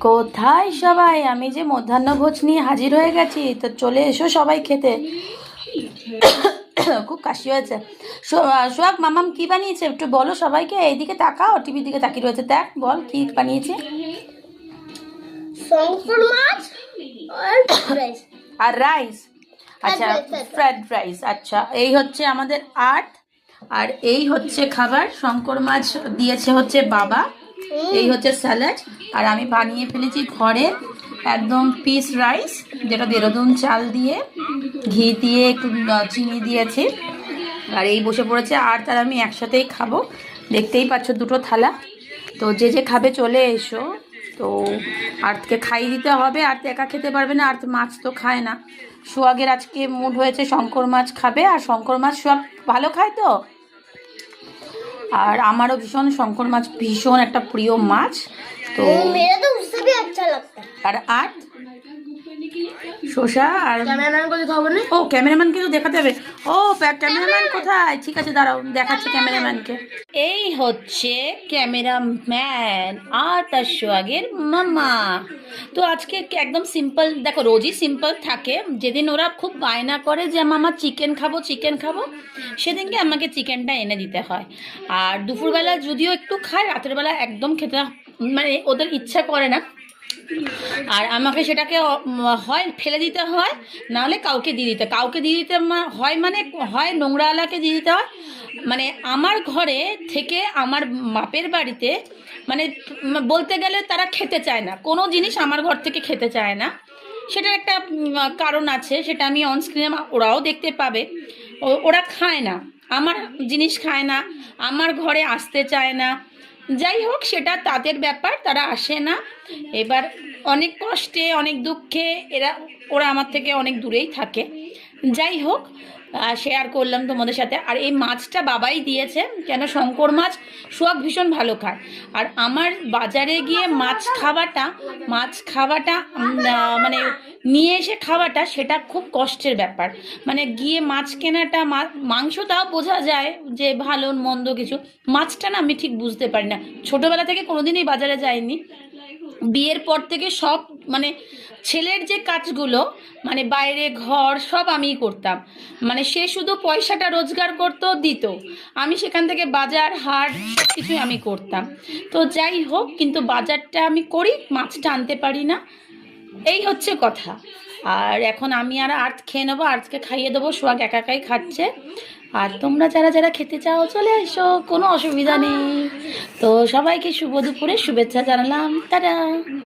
কোথায় সবাই? আমি যে মধ্যাহ্নভোজ নিয়ে হাজির হয়ে গেছি, তো চলে এসো সবাই খেতে। খুব কাশি হয়েছে। সোহাগ, মামাম কি বানিয়েছে একটু বলো সবাইকে। এইদিকে তাকাও, টিভির দিকে তাকিয়ে রয়েছে, দেখ বল কি বানিয়েছে। শঙ্কর মাছ আর রাইস। আচ্ছা, ফ্রাইড রাইস। আচ্ছা, এই হচ্ছে আমাদের আর্ট, আর এই হচ্ছে খাবার। শঙ্কর মাছ দিয়েছে হচ্ছে বাবা, এই হচ্ছে স্যালাড, আর আমি বানিয়ে ফেলেছি ঘরে একদম পিস রাইস, যেটা দেহরাদুন চাল দিয়ে ঘি দিয়ে একটু চিনি দিয়েছি। আর এই বসে পড়েছে আর তার আমি একসাথেই খাবো। দেখতেই পাচ্ছ দুটো থালা। তো যে যে খাবে চলে এসো। তো আর্থকে খাইয়ে দিতে হবে, আর্থ একা খেতে পারবে না, আর্থ মাছ তো খায় না। সোহাগের আজকে মুড হয়েছে শঙ্কর মাছ খাবে, আর শঙ্কর মাছ সোহাগ ভালো খায় তো। আর আমারও ভীষণ শঙ্কর মাছ ভীষণ একটা প্রিয় মাছ। তো मेरा तो उससे भी अच्छा लगता है। আর আর্ট শসা আর कैमरामैन को दिखाओ ना। ও ক্যামেরাম্যানকে তো দেখাতে হবে। ও ক্যামেরাম্যান কোথায়? ঠিক আছে, দাঁড়াও দেখাচ্ছি ক্যামেরাম্যানকে। এই হচ্ছে ক্যামেরাম্যান আর তার সোহাগের মামা। তো আজকে একদম সিম্পল, দেখো রোজই সিম্পল থাকে। যেদিন ওরা খুব বায়না করে যে মামা চিকেন খাবো চিকেন খাবো, সেদিনকে আমাকে চিকেনটা এনে দিতে হয়। আর দুপুরবেলা যদিও একটু খায়, রাতের বেলা একদম খেতে মানে ওদের ইচ্ছা করে না। আর আমাকে সেটাকে হয় ফেলে দিতে হয়, নাহলে কাউকে দিয়ে দিতে হয়। মানে হয় নোংরাওয়ালাকে দিয়ে দিতে হয়। মানে আমার ঘরে থেকে আমার বাপের বাড়িতে মানে বলতে গেলে তারা খেতে চায় না, কোনো জিনিস আমার ঘর থেকে খেতে চায় না। সেটার একটা কারণ আছে, সেটা আমি অনস্ক্রিনে ওরাও দেখতে পাবে। ওরা খায় না, আমার জিনিস খায় না, আমার ঘরে আসতে চায় না। যাই হোক, সেটা তাদের ব্যাপার, তারা আসে না। এবার অনেক কষ্টে অনেক দুঃখে ওরা আমার থেকে অনেক দূরেই থাকে। যাই হোক, শেয়ার করলাম তোমাদের সাথে। আর এই মাছটা বাবাই দিয়েছে, কেন শঙ্কর মাছ সোহাগ ভীষণ ভালো খায়। আর আমার বাজারে গিয়ে মাছ খাওয়াটা মানে নিয়ে এসে খাওয়াটা সেটা খুব কষ্টের ব্যাপার। মানে গিয়ে মাছ কেনাটা, মাংস তাও বোঝা যায় যে ভালো মন্দ কিছু, মাছটা না আমি ঠিক বুঝতে পারি না। ছোটোবেলা থেকে কোনোদিনই বাজারে যাইনি। বিয়ের পর থেকে সব মানে ছেলের যে কাজগুলো, মানে বাইরে ঘর সব আমিই করতাম। মানে সে শুধু পয়সাটা রোজগার করতো, দিত, আমি সেখান থেকে বাজার হাট সব কিছুই আমি করতাম। তো যাই হোক, কিন্তু বাজারটা আমি করি, মাছটা আনতে পারি না, এই হচ্ছে কথা। আর এখন আমি আর আর্থ খেয়ে নেবো, আর্থকে খাইয়ে দেবো, সোহাগ একা একাই খাচ্ছে। আর তোমরা যারা যারা খেতে চাও চলে এসো, কোনো অসুবিধা নেই। তো সবাইকে শুভ দুপুরে শুভেচ্ছা জানালাম, টাটা।